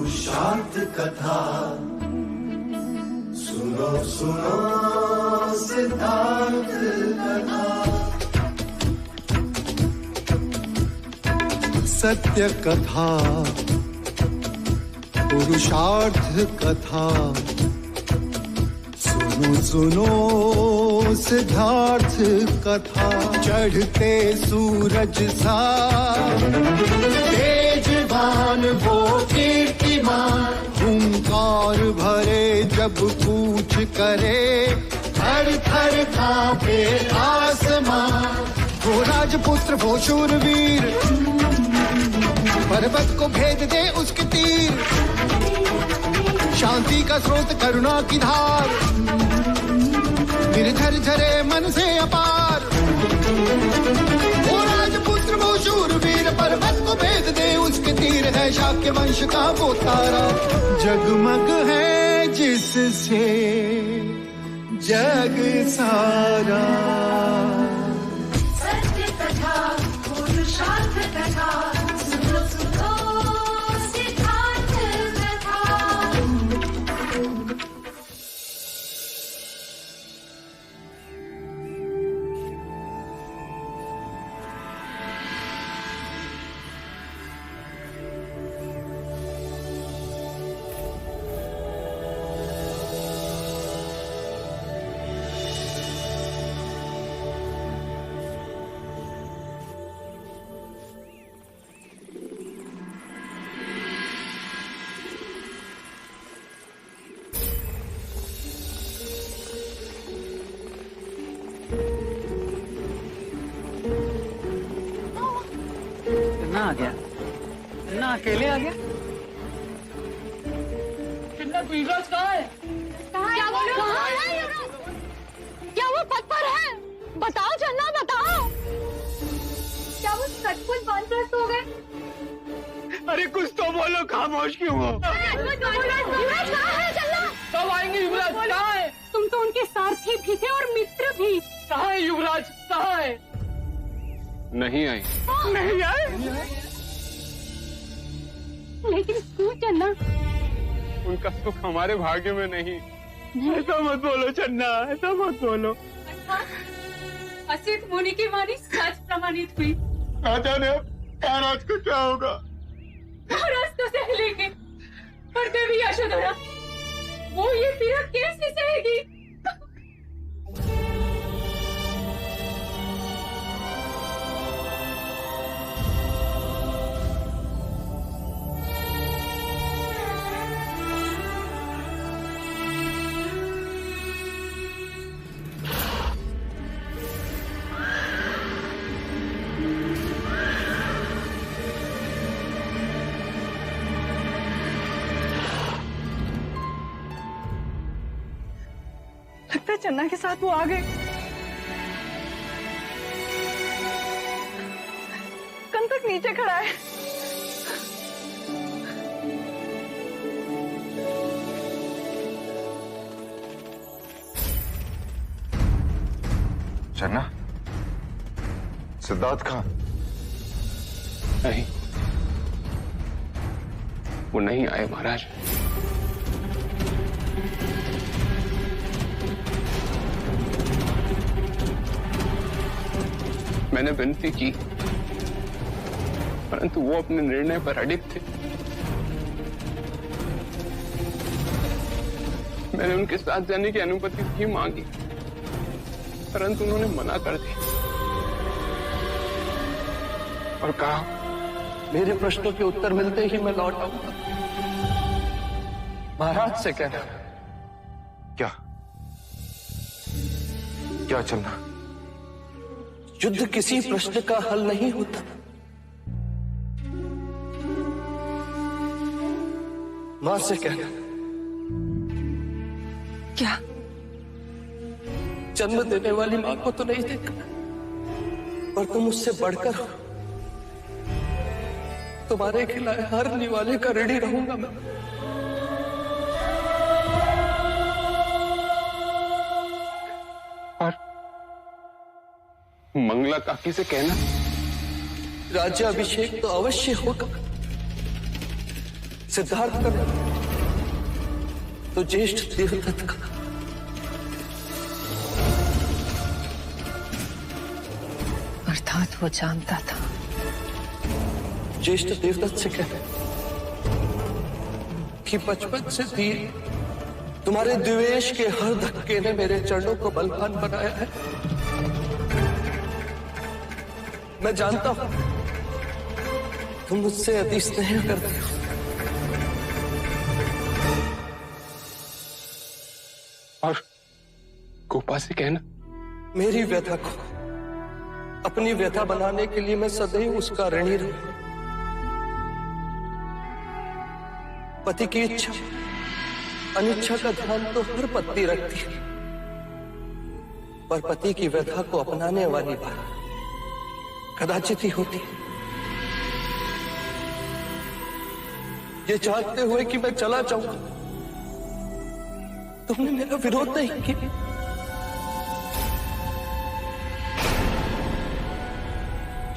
पुरुषार्थ कथा सुनो सुनो सिद्धार्थ कथा। सत्य कथा पुरुषार्थ कथा सुनो सुनो सिद्धार्थ कथा। चढ़ते सूरज सा तेजवान वो कीर्तिमान, हुंकार भरे जब कूच करे थर थर कांपे आसमान। वो राजपुत्र वो शूरवीर, पर्वत को भेद दे उसके तीर। शांति का स्रोत करुणा की धार, निर्झर झरे मन से अपार। वो राजपुत्र वो शूरवीर, पर्वत को भेद दे उसके तीर। है शाक्य वंश का वो तारा, जगमग है जिससे जग सारा। सत्य कथा पुरुषार्थ कथा सुनो सुनो सिद्धार्थ कथा। आ गया ना, अकेले आ गया। कितना युवराज कहाँ है? क्या वो पद पर है? बताओ चन्ना बताओ। क्या वो सचमुच वानप्रस्थ हो गए? अरे कुछ तो बोलो, खामोश क्यों हो? युवराज कहाँ है चन्ना? कब आएंगे युवराज? कहाँ है? तुम तो उनके सारथी भी थे और मित्र भी। कहाँ है युवराज? कहाँ है? नहीं आई। नहीं आए? लेकिन क्यों चन्ना? उनका सुख हमारे भाग्य में नहीं। ऐसा मत बोलो चन्ना, ऐसा मत बोलो। असित मुनि की वाणी सच प्रमाणित हुई। ना जाने अब महाराज को क्या होगा। महाराज तो सह लेंगे, पर देवी यशोधरा वो ये पीड़ा कैसे सहेगी? लगता है चन्ना के साथ वो आ गए। कंतक नीचे खड़ा है। चन्ना, सिद्धार्थ कहाँ? नहीं, वो नहीं आए महाराज। मैंने विनती की, परंतु वो अपने निर्णय पर अडिग थे। मैंने उनके साथ जाने की अनुमति भी मांगी, परंतु उन्होंने मना कर दी और कहा, मेरे प्रश्नों के उत्तर मिलते ही मैं लौट आऊंगा। महाराज से कहना। क्या क्या चलना? युद्ध किसी प्रश्न का हल नहीं होता। मां से कहना। क्या? जन्म देने वाली मां को तो नहीं देखा, पर तुम उससे बढ़कर हो। तुम्हारे खिलाए हर निवाले का ऋणी रहूंगा मैं। मंगला काकी से कहना, राज्याभिषेक तो अवश्य होगा। सिद्धार्थ का तो ज्येष्ठ देवदत्त का। अर्थात वो जानता था। ज्येष्ठ देवदत्त से कहते कि बचपन से भी तुम्हारे द्वेष के हर धक्के ने मेरे चरणों को बलवान बनाया है। मैं जानता हूं तुम मुझसे अति स्नेह करते हो। और गोपा से कहना, मेरी व्यथा को अपनी व्यथा बनाने के लिए मैं सदैव उसका ऋणी रहूं। पति की इच्छा अनिच्छा का ध्यान तो हर पत्नी रखती है, पर पति की व्यथा को अपनाने वाली बात कदाचित ही होती। ये चाहते हुए कि मैं चला जाऊं, तुमने मेरा विरोध नहीं किया।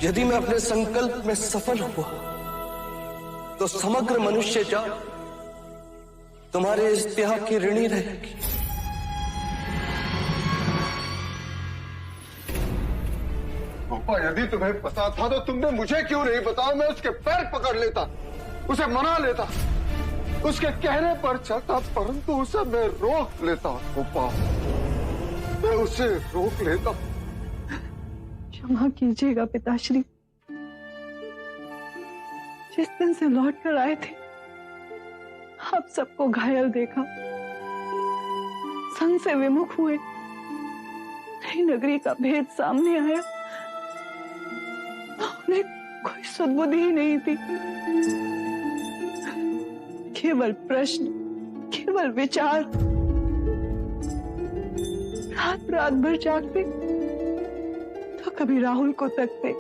यदि मैं अपने संकल्प में सफल हुआ तो समग्र मनुष्य जात तुम्हारे इस त्याग की ऋणी रहेगी। गोपा, यदि तुम्हें पता था तो तुमने मुझे क्यों नहीं बताया? मैं उसके पैर पकड़ लेता, उसे मना लेता, उसके कहने पर चलता, परंतु उसे मैं रोक लेता। गोपा, मैं उसे रोक लेता। क्षमा कीजिएगा पिताश्री। जिस दिन से लौट कर आए थे आप सबको घायल देखा, संग से विमुख हुए, नई नगरी का भेद सामने आया, उन्हें कोई सुधबुद्धि ही नहीं थी। केवल प्रश्न, केवल विचार। रात भर जागते तो कभी राहुल को तकते,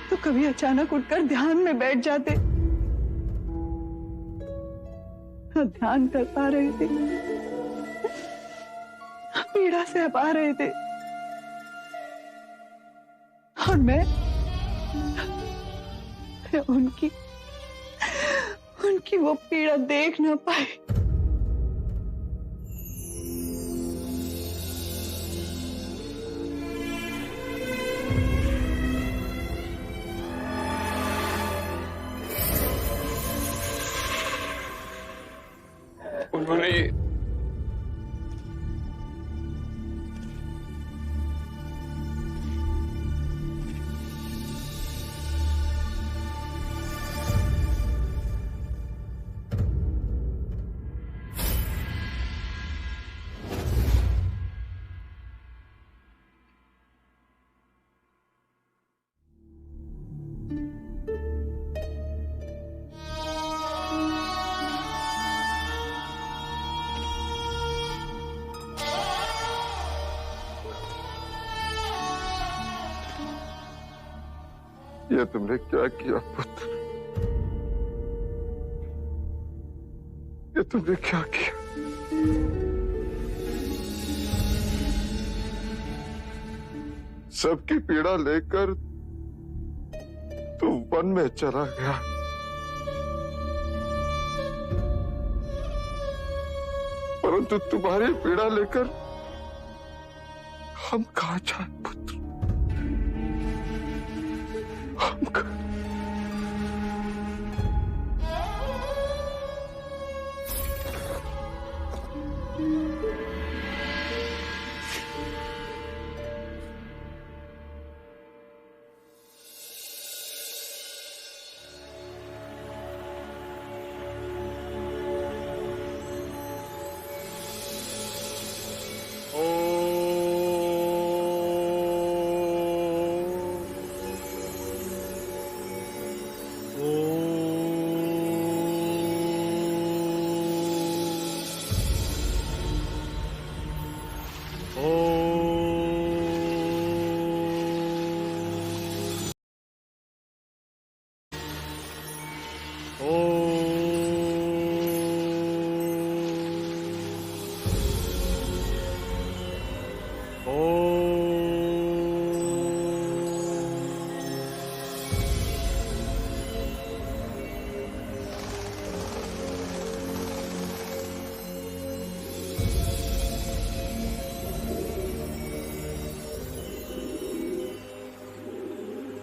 तो कभी अचानक उठकर ध्यान में बैठ जाते। न ध्यान कर पा रहे थे, पीड़ा सह पा रहे थे, और मैं उनकी वो पीड़ा देख ना पाई। उन्होंने ये तुमने क्या किया पुत्र? ये तुमने क्या किया? सबकी पीड़ा लेकर तू वन में चला गया, परंतु तुम्हारी पीड़ा लेकर हम कहां जाए पुत्र? हम कहां?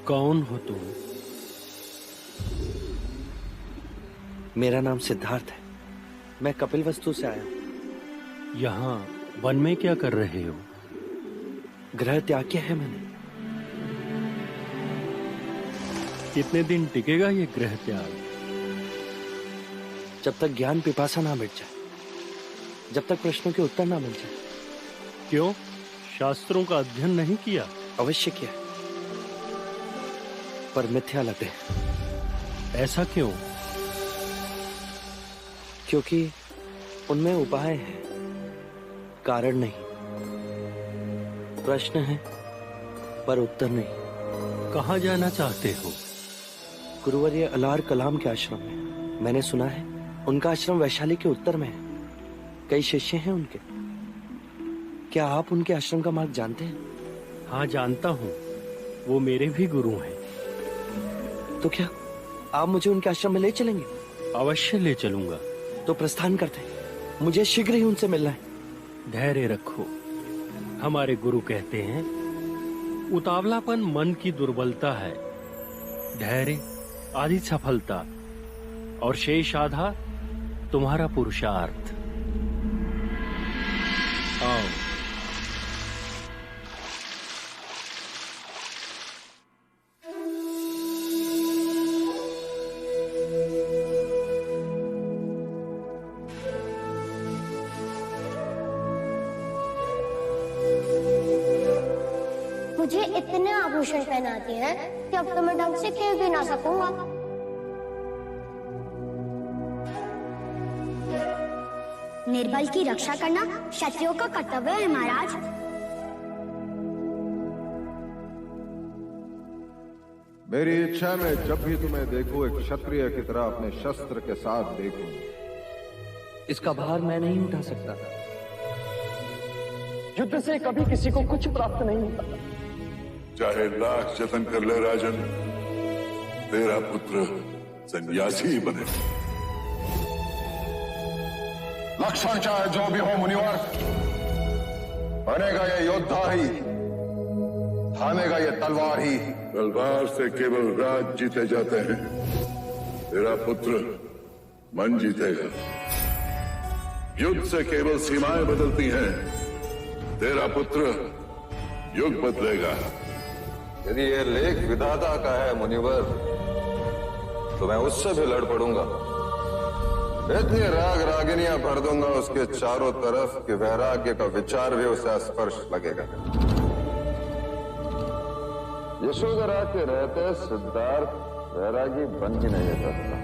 कौन हो तुम? मेरा नाम सिद्धार्थ है। मैं कपिलवस्तु से आया हूं। यहाँ वन में क्या कर रहे हो? ग्रह त्याग किया है मैंने। कितने दिन टिकेगा ये ग्रह त्याग? जब तक ज्ञान पिपासा ना मिट जाए, जब तक प्रश्नों के उत्तर ना मिल जाए। क्यों? शास्त्रों का अध्ययन नहीं किया? अवश्य किया, पर मिथ्या लगे। ऐसा क्यों? क्योंकि उनमें उपाय है, कारण नहीं। प्रश्न है पर उत्तर नहीं। कहाँ जाना चाहते हो? गुरुवर्य अलार कलाम के आश्रम में। मैंने सुना है उनका आश्रम वैशाली के उत्तर में है। कई शिष्य हैं उनके। क्या आप उनके आश्रम का मार्ग जानते हैं? हाँ, जानता हूँ। वो मेरे भी गुरु हैं। तो क्या आप मुझे उनके आश्रम में ले चलेंगे? अवश्य ले चलूंगा। तो प्रस्थान करते हैं। मुझे शीघ्र ही उनसे मिलना है। धैर्य रखो। हमारे गुरु कहते हैं, उतावलापन मन की दुर्बलता है, धैर्य आदि सफलता, और शेष आधा तुम्हारा पुरुषार्थ। आओ। मुझे इतने आभूषण पहनाते हैं कि अब तो मैं ढंग से खेल भी ना सकूंगा। निर्बल की रक्षा करना क्षत्रियों का कर्तव्य है महाराज। मेरी इच्छा में जब भी तुम्हें देखूं, एक क्षत्रिय की तरह अपने शस्त्र के साथ देखूं। इसका भार मैं नहीं उठा सकता। युद्ध से कभी किसी को कुछ प्राप्त नहीं होता। चाहे लाख जतन कर ले राजन, तेरा पुत्र सन्यासी ही बने। लक्षण चाहे जो भी हो मुनिवर, बनेगा ये योद्धा ही, थामेगा ये तलवार ही। तलवार से केवल राज जीते जाते हैं, तेरा पुत्र मन जीतेगा। युद्ध से केवल सीमाएं बदलती हैं, तेरा पुत्र युग बदलेगा। यदि ये लेख विधाता का है मुनिवर, तो मैं उससे भी लड़ पड़ूंगा। इतनी राग रागिनियां भर दूंगा उसके चारों तरफ कि वैराग्य का विचार भी उसे स्पर्श लगेगा। यशोधरा के रहते सिद्धार्थ वैरागी बन ही नहीं सकता।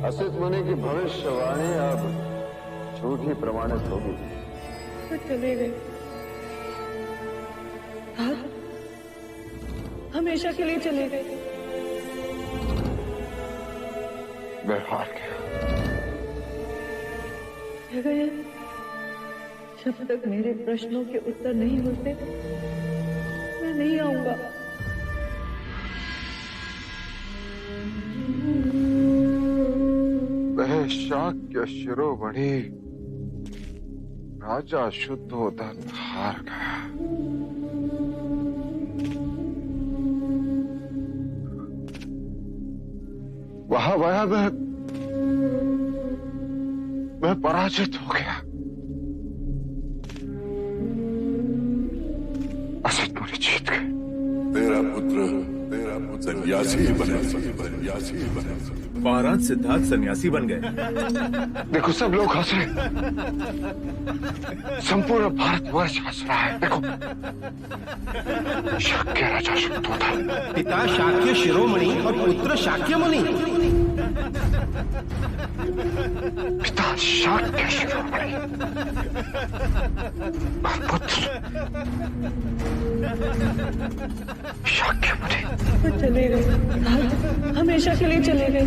असित मुनि की भविष्यवाणी अब झूठी प्रमाणित होगी। तो चले गए। हाँ? हमेशा के लिए चले गए। मैं हार गया। जब तक मेरे प्रश्नों के उत्तर नहीं होते, मैं नहीं आऊंगा। वह शाक्य शिरोमणि राजा शुद्धोदन हार गया। वहां मैं पराजित हो गया। असित मुनि जीत गए। तेरा पुत्र सन्यासी बने। महाराज सिद्धार्थ सन्यासी बन गए। देखो सब लोग हंस रहे। संपूर्ण भारतवर्ष हंस रहा है। देखो शाक्य राजा शुद्धोदन, पिता शाक्य शिरोमणि और पुत्र शाक्य मुनि। पिता शाक्य शिरोमणि और पुत्र शाक्य मुनि। तो चले गए। हमेशा के लिए चले गए।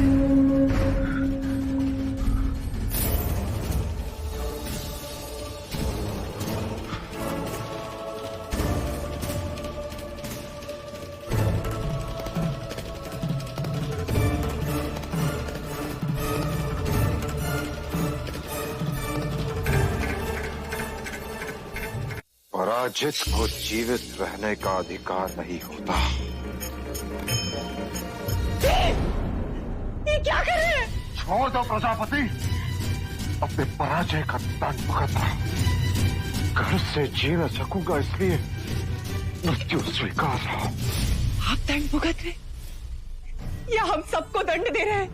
पराजित को जीवित रहने का अधिकार नहीं होता। क्या कर रहे हैं? छोड़ दो प्रजापति, अपने पराजय का दंड भुगतना। घर से जी न सकूंगा इसलिए मृत्यु स्वीकार रहा। आप दंड भुगत रहे या हम सबको दंड दे रहे हैं?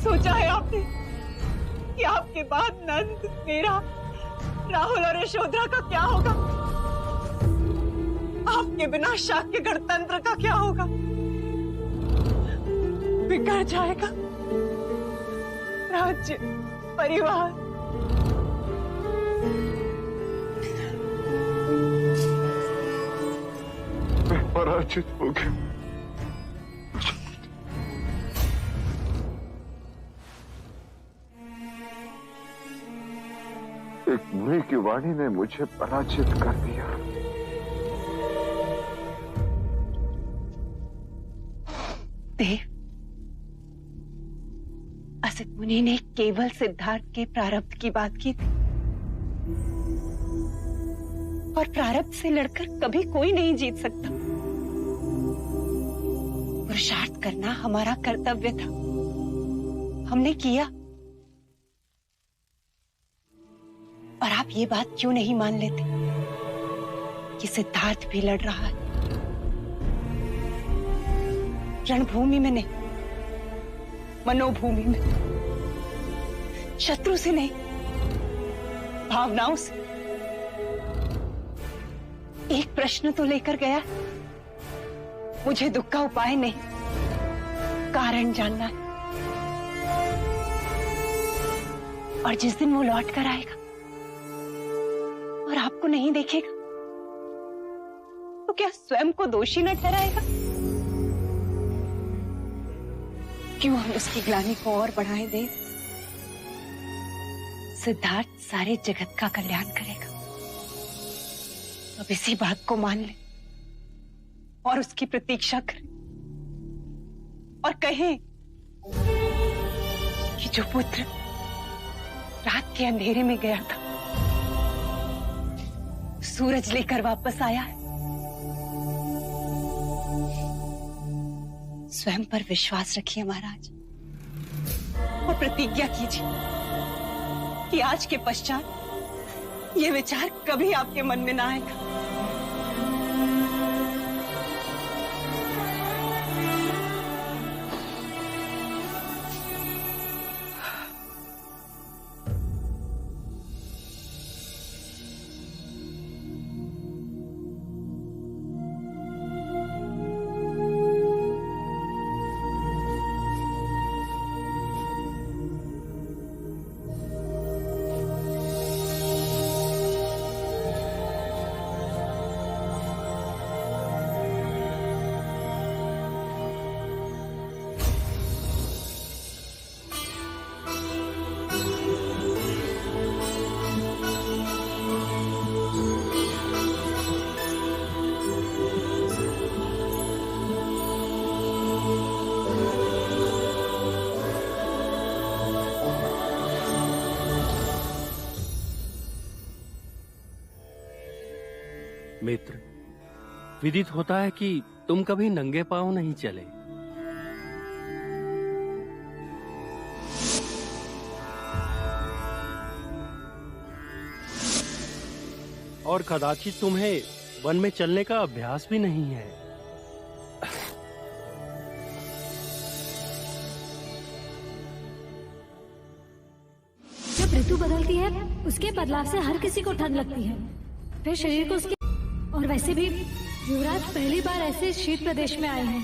सोचा है आपने कि आपके बाद नंद, मेरा, राहुल और यशोधरा का क्या होगा? आपके बिना शाक्य गणतंत्र का क्या होगा? बिगड़ जाएगा राज्य, परिवार। मैं पराजित हो गया। एक मुनि की वाणी ने मुझे पराजित कर दिया। देव, असित मुनि ने केवल सिद्धार्थ के प्रारब्ध की बात की थी, और प्रारब्ध से लड़कर कभी कोई नहीं जीत सकता। पुरुषार्थ करना हमारा कर्तव्य था, हमने किया। और आप ये बात क्यों नहीं मान लेते कि सिद्धार्थ भी लड़ रहा है? रणभूमि में नहीं, मनोभूमि में, शत्रु से नहीं, भावनाओं से। एक प्रश्न तो लेकर गया, मुझे दुख का उपाय नहीं, कारण जानना है। और जिस दिन वो लौट कर आएगा और आपको नहीं देखेगा, तो क्या स्वयं को दोषी न ठहराएगा? क्यों हम उसकी ग्लानि को और बढ़ाएं दें? सिद्धार्थ सारे जगत का कल्याण करेगा। अब इसी बात को मान ले और उसकी प्रतीक्षा करें, और कहें कि जो पुत्र रात के अंधेरे में गया था, सूरज लेकर वापस आया है। स्वयं पर विश्वास रखिए महाराज, और प्रतिज्ञा कीजिए कि आज के पश्चात ये विचार कभी आपके मन में ना आएगा। मित्र, विदित होता है कि तुम कभी नंगे पांव नहीं चले। और कदाचित तुम्हें वन में चलने का अभ्यास भी नहीं है। जब ऋतु बदलती है, उसके बदलाव से हर किसी को ठंड लगती है, फिर शरीर को उसके। और वैसे भी युवराज पहली बार ऐसे शीत प्रदेश में आए हैं।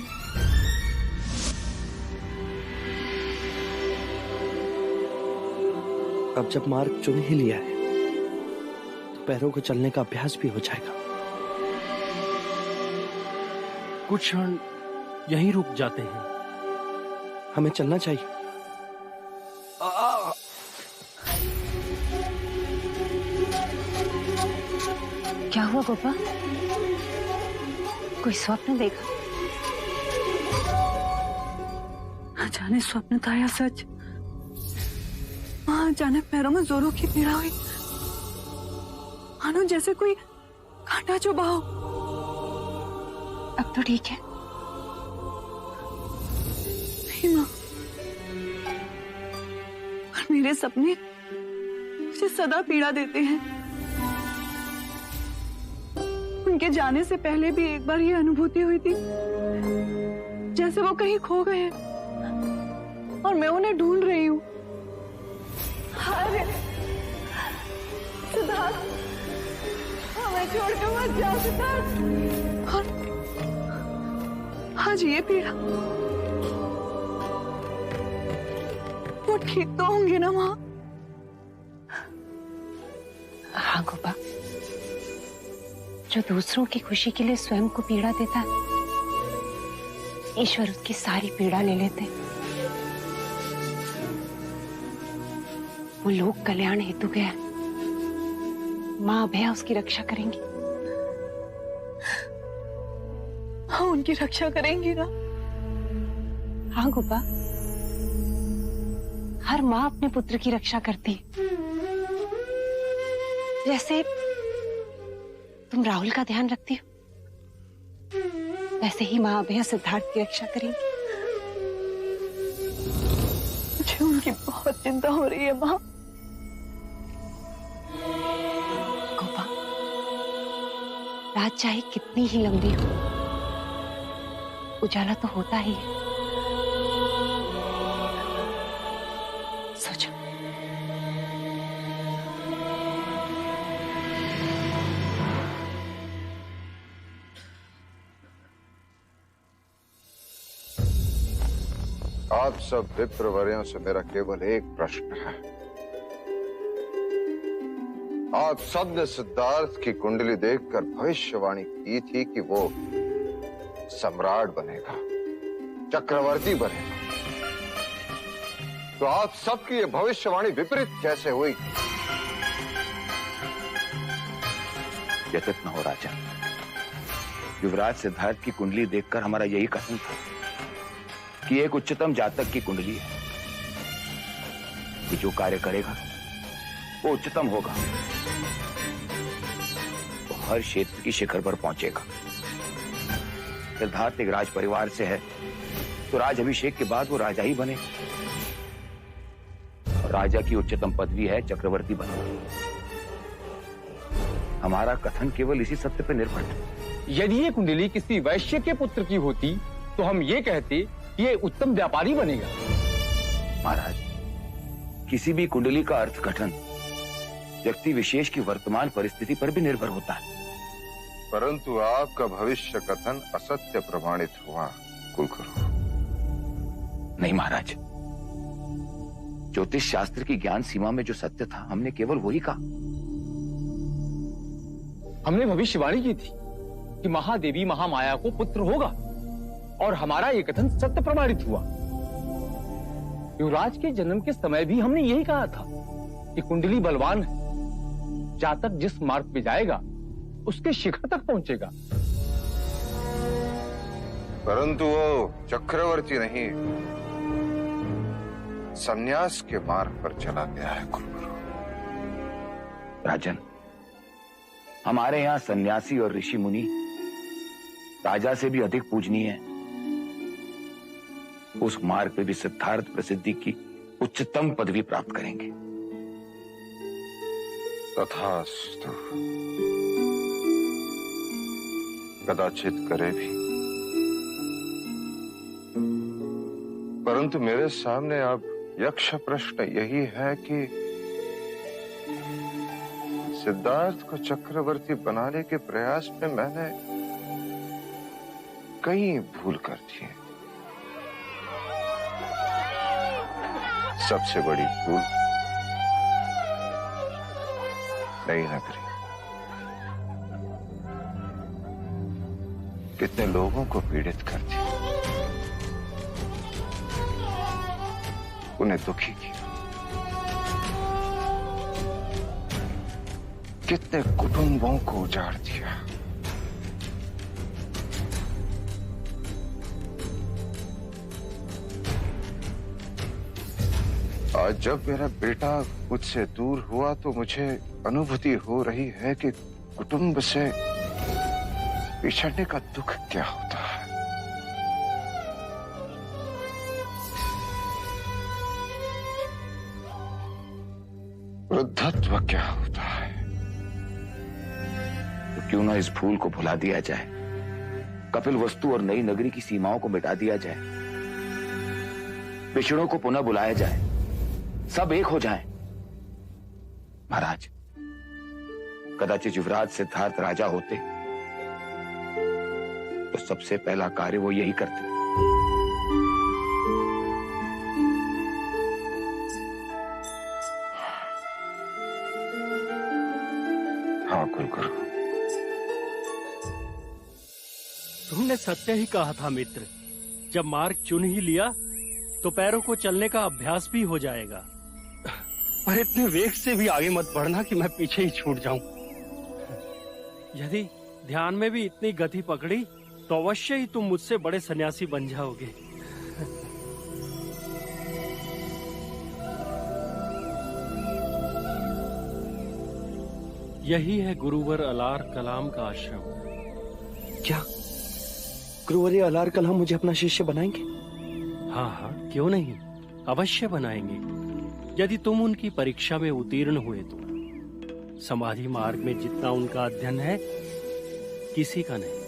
अब जब मार्ग चुन ही लिया है, तो पैरों को चलने का अभ्यास भी हो जाएगा। कुछ क्षण यहीं रुक जाते हैं। हमें चलना चाहिए। क्या हुआ गोपा? कोई स्वप्न देखा? जाने स्वप्न था या सच? हाँ, जाने पैरों में जोरों की पीड़ा हुई, मानो जैसे कोई कांटा चुभा हो। अब तो ठीक है। मेरे सपने मुझे सदा पीड़ा देते हैं। उनके जाने से पहले भी एक बार ये अनुभूति हुई थी जैसे वो कहीं खो गए हैं और मैं उन्हें ढूंढ रही हूँ। सिद्धार्थ, हमें छोड़ के मत जाओ सिद्धार्थ। और आज ये पीड़ा, वो ठीक तो होंगे ना माँ? हाँ गोपा, जो दूसरों की खुशी के लिए स्वयं को पीड़ा देता है, ईश्वर उसकी सारी पीड़ा ले लेते हैं। वो लोक कल्याण हेतु गया, माँ अभया उसकी रक्षा करेंगी। हाँ, उनकी रक्षा करेंगी ना? हाँ गोपा, हर माँ अपने पुत्र की रक्षा करती है। जैसे तुम राहुल का ध्यान रखती हो, वैसे ही माँ अभया सिद्धार्थ की रक्षा करेंगी। मुझे उनकी बहुत चिंता हो रही है माँ। गोपा, रात चाहे कितनी ही लंबी हो, उजाला तो होता ही है। सोचो। आप सब विप्रवर्यों से मेरा केवल एक प्रश्न है। आप सब ने सिद्धार्थ की कुंडली देखकर भविष्यवाणी की थी कि वो सम्राट बनेगा, चक्रवर्ती बनेगा। तो आप सबकी ये भविष्यवाणी विपरीत कैसे हुई? व्यतीत न हो राजा। युवराज सिद्धार्थ की कुंडली देखकर हमारा यही कथन था कि एक उच्चतम जातक की कुंडली है कि जो कार्य करेगा वो उच्चतम होगा, वो हर क्षेत्र की शिखर पर पहुंचेगा। सिद्धार्थ एक राज परिवार से है तो राज अभिषेक के बाद वो राजा ही बने। राजा की उच्चतम पदवी है चक्रवर्ती बनना। हमारा कथन केवल इसी सत्य पर निर्भर था। यदि ये कुंडली किसी वैश्य के पुत्र की होती तो हम ये कहते कि ये उत्तम व्यापारी बनेगा। महाराज, किसी भी कुंडली का अर्थ-घटन व्यक्ति विशेष की वर्तमान परिस्थिति पर भी निर्भर होता है। परंतु आपका भविष्य कथन असत्य प्रमाणित हुआ कुलगुरु। नहीं महाराज, ज्योतिष शास्त्र की ज्ञान सीमा में जो सत्य था हमने केवल वही कहा। हमने भविष्यवाणी की थी कि महादेवी महामाया को पुत्र होगा और हमारा ये कथन सत्य प्रमाणित हुआ। युवराज के जन्म के समय भी हमने यही कहा था कि कुंडली बलवान है, जातक जिस मार्ग पे जाएगा उसके शिखर तक पहुंचेगा। परंतु वो चक्रवर्ती नहीं, संन्यास के मार्ग पर चला गया है कुलगुरु। राजन, हमारे यहाँ सन्यासी और ऋषि मुनि राजा से भी अधिक पूजनीय है। उस मार्ग पे भी सिद्धार्थ प्रसिद्धि की उच्चतम पदवी प्राप्त करेंगे। तथास्तु, कदाचित करे भी। परंतु मेरे सामने अब यक्ष प्रश्न यही है कि सिद्धार्थ को चक्रवर्ती बनाने के प्रयास में मैंने कई भूल कर दी। सबसे बड़ी भूल नई नगरी। कितने लोगों को पीड़ित कर दिया, उन्हें दुखी किया। कितने कुटुंबों को उजाड़ दिया। आज जब मेरा बेटा मुझसे दूर हुआ तो मुझे अनुभूति हो रही है कि कुटुंब से बिछड़ने का दुख क्या होता है। वृद्धत्व क्या होता है? तो क्यों ना इस भूल को भुला दिया जाए, कपिल वस्तु और नई नगरी की सीमाओं को मिटा दिया जाए, पिछड़ों को पुनः बुलाया जाए, सब एक हो जाएं। महाराज, कदाचित युवराज सिद्धार्थ राजा होते तो सबसे पहला कार्य वो यही करते। हाँ कुलगुरु, तुमने सत्य ही कहा था मित्र। जब मार्ग चुन ही लिया तो पैरों को चलने का अभ्यास भी हो जाएगा। पर इतने वेग से भी आगे मत बढ़ना कि मैं पीछे ही छूट जाऊं। यदि ध्यान में भी इतनी गति पकड़ी तो अवश्य ही तुम मुझसे बड़े सन्यासी बन जाओगे। यही है गुरुवर अलार कलाम का आश्रम। क्या गुरुवर अलार कलाम मुझे अपना शिष्य बनाएंगे? हाँ हाँ, क्यों नहीं, अवश्य बनाएंगे। यदि तुम उनकी परीक्षा में उत्तीर्ण हुए तो। समाधि मार्ग में जितना उनका अध्ययन है किसी का नहीं।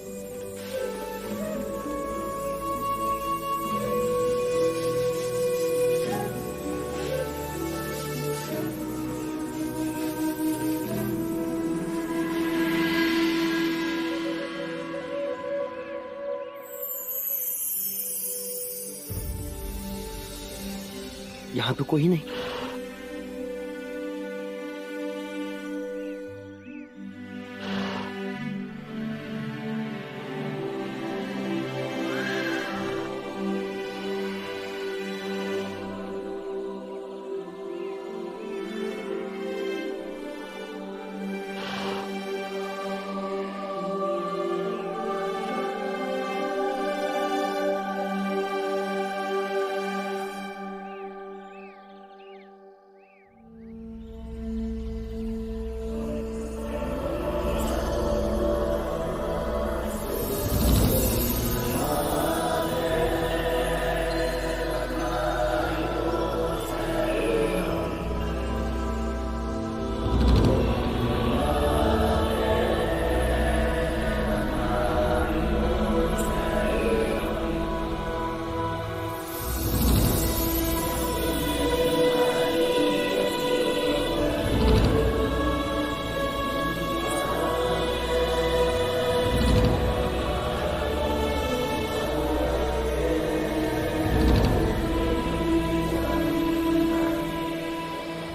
यहां तो कोई नहीं।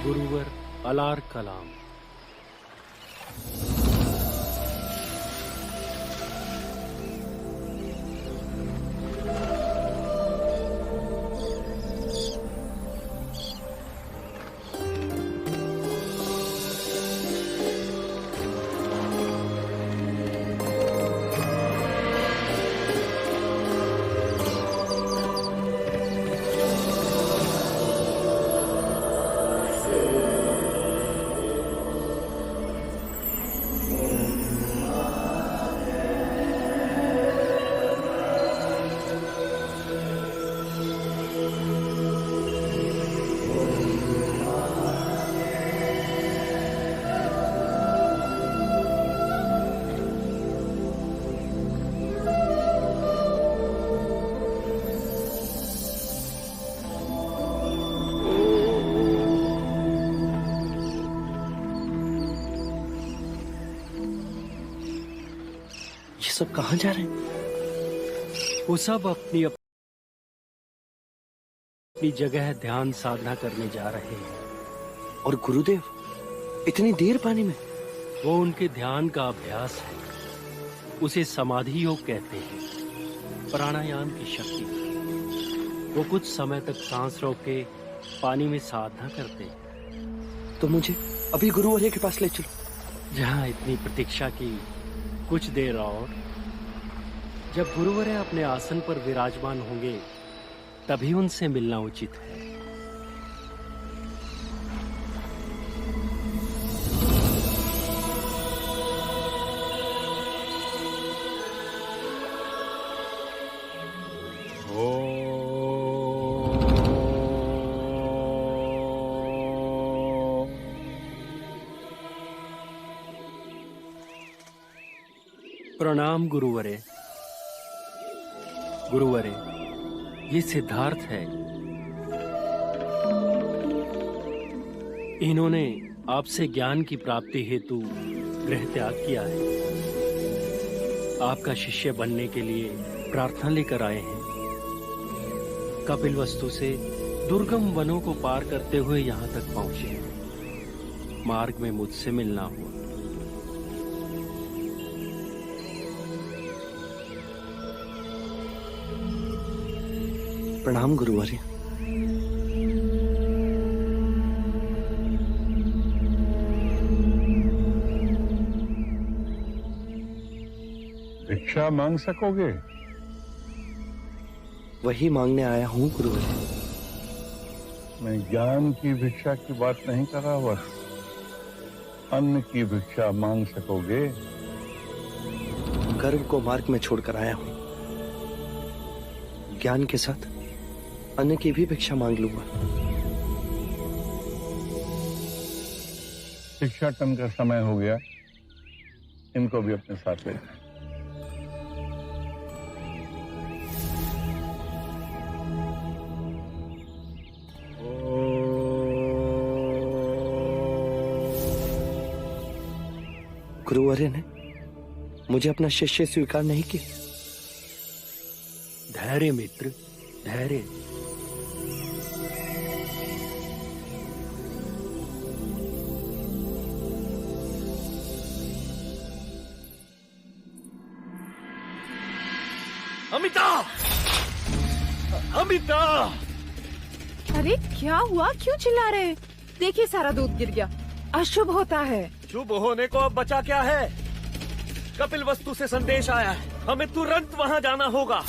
गुरुवर अलार कलाम। सब कहां जा रहे हैं? वो सब अपनी जगह ध्यान साधना करने जा रहे हैं। और गुरुदेव इतनी देर पानी में? वो उनके ध्यान का अभ्यास है, उसे समाधि योग कहते हैं, प्राणायाम की शक्ति। वो कुछ समय तक सांस रोक के पानी में साधना करते हैं। तो मुझे अभी गुरुवर के पास ले चलो। जहाँ इतनी प्रतीक्षा की, कुछ देर और। जब गुरुवर अपने आसन पर विराजमान होंगे तभी उनसे मिलना उचित है। प्रणाम गुरुवरे। गुरुवरे, ये सिद्धार्थ है। इन्होंने आपसे ज्ञान की प्राप्ति हेतु गृह त्याग किया है। आपका शिष्य बनने के लिए प्रार्थना लेकर आए हैं। कपिलवस्तु से दुर्गम वनों को पार करते हुए यहाँ तक पहुंचे। मार्ग में मुझसे मिलना हुआ। प्रणाम गुरुवर्य। भिक्षा मांग सकोगे? वही मांगने आया हूँ गुरुवर्य। मैं ज्ञान की भिक्षा की बात नहीं कर रहा, बस अन्न की भिक्षा मांग सकोगे? गर्व को मार्ग में छोड़कर आया हूँ। ज्ञान के साथ अन्न की भी भिक्षा मांग लूंगा। भिक्षाटन का समय हो गया, इनको भी अपने साथ ले जाएं। गुरुवर्य ने मुझे अपना शिष्य स्वीकार नहीं किया। धैर्य मित्र, धैर्य। अमिता! अमिता! अरे क्या हुआ, क्यों चिल्ला रहे हैं? देखिए सारा दूध गिर गया, अशुभ होता है। शुभ होने को अब बचा क्या है? कपिलवस्तु से संदेश आया है, हमें तुरंत वहाँ जाना होगा।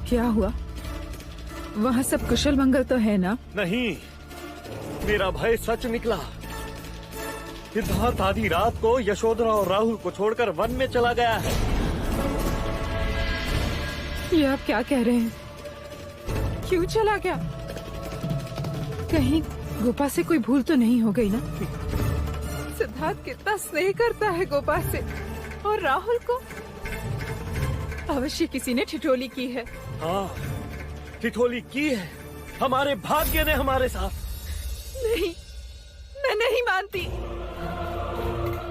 क्या हुआ? वहाँ सब कुशल मंगल तो है ना? नहीं, मेरा भय सच निकला। सिद्धार्थ आधी रात को यशोधरा और राहुल को छोड़कर वन में चला गया है। ये आप क्या कह रहे हैं? क्यों चला गया? कहीं गोपा से कोई भूल तो नहीं हो गई ना? सिद्धार्थ कितना स्नेह करता है गोपा से, और राहुल को अवश्य किसी ने ठिठोली की है। हाँ, ठिठोली की है। हमारे भाग्य ने हमारे साथ। नहीं, मैं नहीं मानती।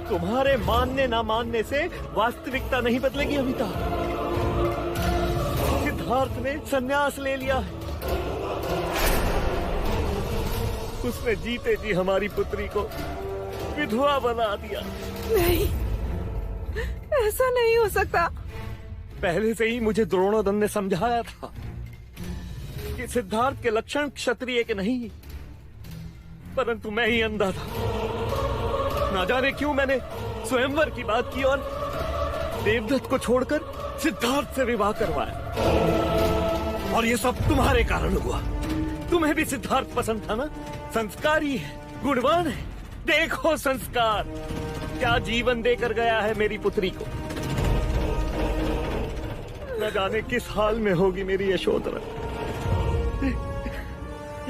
तुम्हारे मानने ना मानने से वास्तविकता नहीं बदलेगी अमिता। सिद्धार्थ ने संन्यास ले लिया है। उसने जीते जी हमारी पुत्री को विधवा बना दिया। नहीं, ऐसा नहीं हो सकता। पहले से ही मुझे द्रोणोदन ने समझाया था कि सिद्धार्थ के लक्षण क्षत्रिय के नहीं, परंतु मैं ही अंधा था। ना जाने क्यों मैंने स्वयंवर की बात की और देवदत्त को छोड़कर सिद्धार्थ से विवाह करवाया। और ये सब तुम्हारे कारण हुआ। तुम्हें भी सिद्धार्थ पसंद था ना? संस्कारी है, गुणवान है। देखो संस्कार क्या जीवन देकर गया है मेरी पुत्री को। न जाने किस हाल में होगी मेरी यशोधरा।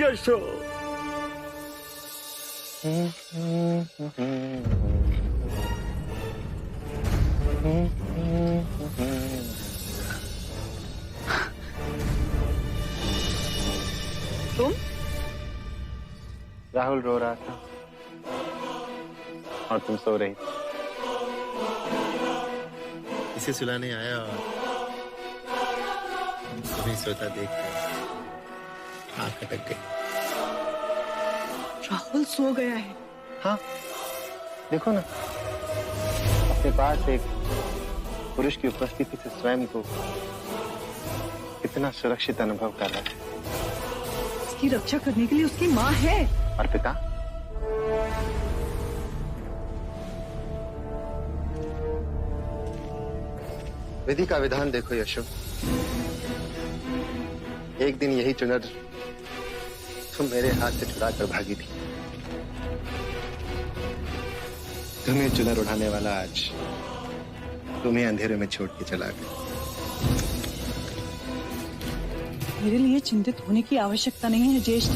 यशो तुम? राहुल रो रहा था और तुम सो रही। इसे सुलाने आया और तुम्हें सोता देख आंख अटक गई। राहुल सो गया है। हाँ, देखो ना, अपने पास एक पुरुष की उपस्थिति से स्वयं को कितना सुरक्षित अनुभव कर रहा है। उसकी रक्षा करने के लिए उसकी माँ है। और पिता? विधि का विधान देखो यशो। एक दिन यही चुनर तुम मेरे हाथ से चुरा कर भागी थी। तुम्हें चुनर उठाने वाला आज तुम्हें अंधेरे में छोड़ के चला गया। मेरे लिए चिंतित होने की आवश्यकता नहीं है ज्येष्ठ।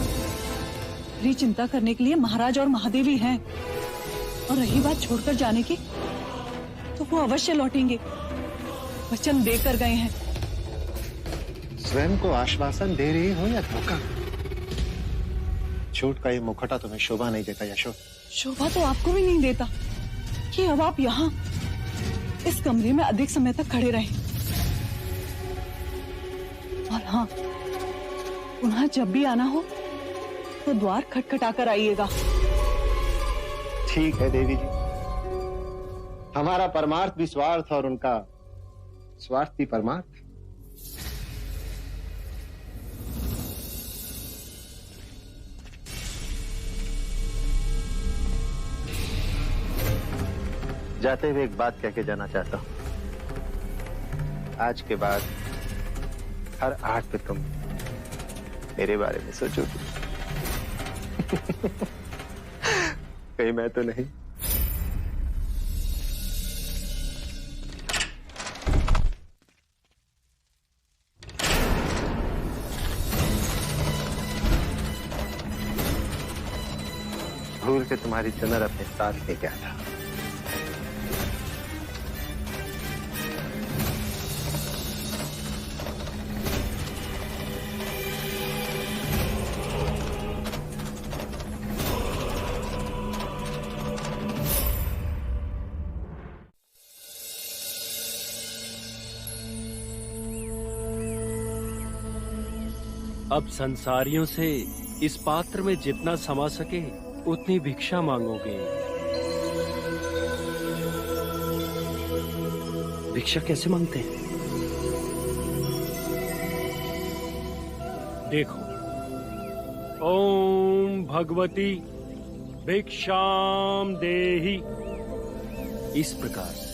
मेरी चिंता करने के लिए महाराज और महादेवी हैं। और रही बात छोड़कर जाने की, तो वो अवश्य लौटेंगे। वचन देकर गए हैं। स्वयं को आश्वासन दे रही हो या धोखा? झूठ का ये मुखौटा तुम्हें शोभा नहीं देता यशो। शोभा तो आपको भी नहीं देता कि अब आप यहाँ इस कमरे में अधिक समय तक खड़े रहें। और हाँ, पुनः जब भी आना हो तो द्वार खटखटाकर आइएगा। ठीक है देवी जी, हमारा परमार्थ भी स्वार्थ और उनका स्वार्थ भी परमार्थ। जाते हुए एक बात कह के जाना चाहता हूं। आज के बाद हर आठ पे तुम मेरे बारे में सोचोगी। कहीं मैं तो नहीं? भूल के तुम्हारी चुनर अपने साथ ले गया था। अब संसारियों से इस पात्र में जितना समा सके उतनी भिक्षा मांगोगे। भिक्षा कैसे मांगते हैं? देखो, ओम भगवती भिक्षाम देहि, इस प्रकार से।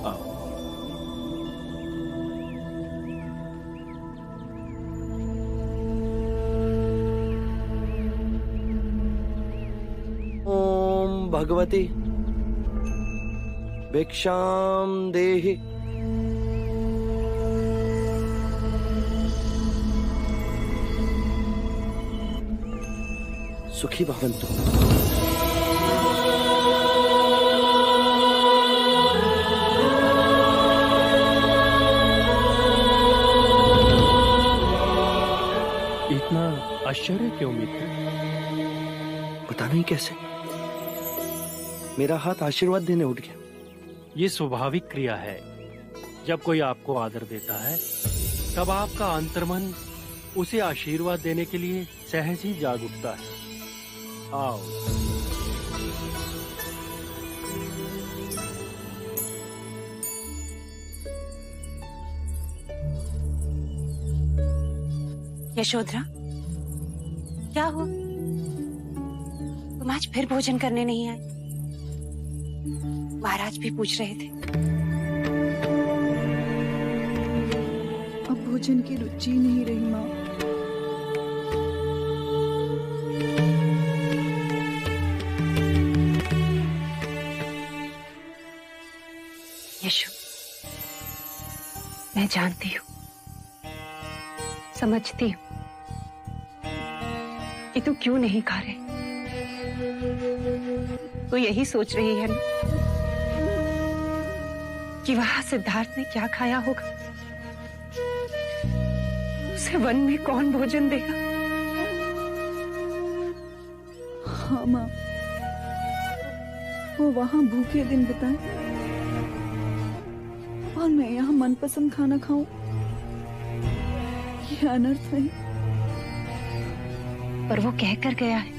आओ। भगवती भिक्षाम देहि। सुखी भवन्तु। इतना आश्चर्य क्यों मित्र? पता नहीं कैसे मेरा हाथ आशीर्वाद देने उठ गया। ये स्वाभाविक क्रिया है। जब कोई आपको आदर देता है तब आपका अंतर्मन उसे आशीर्वाद देने के लिए सहज ही जाग उठता है। आओ। यशोधरा, क्या हुआ? तुम आज फिर भोजन करने नहीं आए? महाराज भी पूछ रहे थे। अब भोजन की रुचि नहीं रही माँ। यशु, मैं जानती हूँ, समझती हूँ कि तू क्यों नहीं खा रहे। तू यही सोच रही है ना कि वहां सिद्धार्थ ने क्या खाया होगा, उसे वन में कौन भोजन देगा। हाँ माँ, वो वहां भूखे दिन बिताए और मैं यहाँ मनपसंद खाना खाऊं, ये अनर्थ नहीं। पर वो कह कर गया है,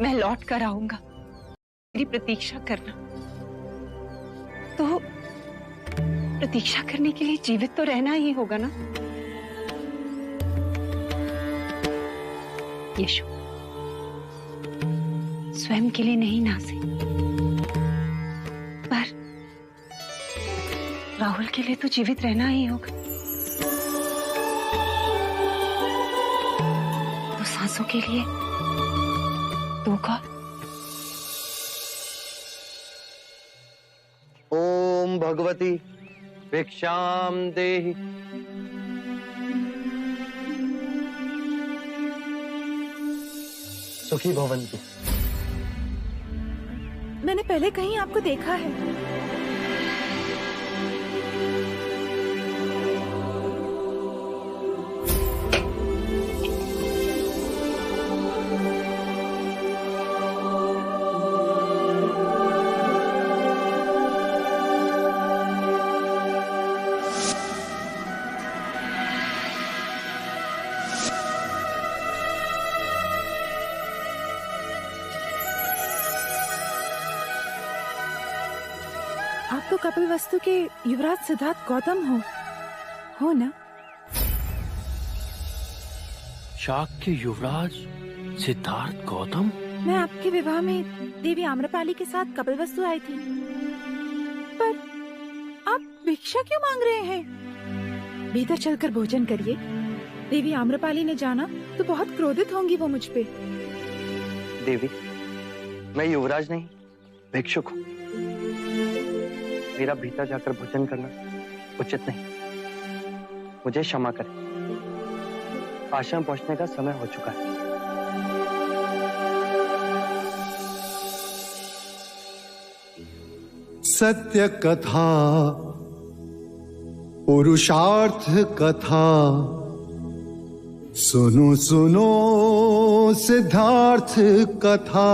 मैं लौट कर आऊंगा, मेरी प्रतीक्षा करना। तो प्रतीक्षा करने के लिए जीवित तो रहना ही होगा ना। यशु, स्वयं के लिए नहीं नासे, पर राहुल के लिए तो जीवित रहना ही होगा। तो सांसों के लिए दो कौर। ओम भगवती भिक्षाम देहि। सुखी भवन्तु। मैंने पहले कहीं आपको देखा है। तो कपिलवस्तु के युवराज सिद्धार्थ गौतम हो ना? शाक्य युवराज सिद्धार्थ गौतम? मैं आपके विवाह में देवी आम्रपाली के साथ कपिलवस्तु आई थी, पर आप भिक्षा क्यों मांग रहे हैं? भीतर चलकर भोजन करिए। देवी आम्रपाली ने जाना तो बहुत क्रोधित होंगी वो मुझ पे। देवी, मैं युवराज नहीं, भिक्षुक हूँ। मेरा भीतर जाकर भोजन करना उचित नहीं। मुझे क्षमा करें, आश्रम पहुंचने का समय हो चुका है। सत्य कथा, पुरुषार्थ कथा, सुनो सुनो सिद्धार्थ कथा।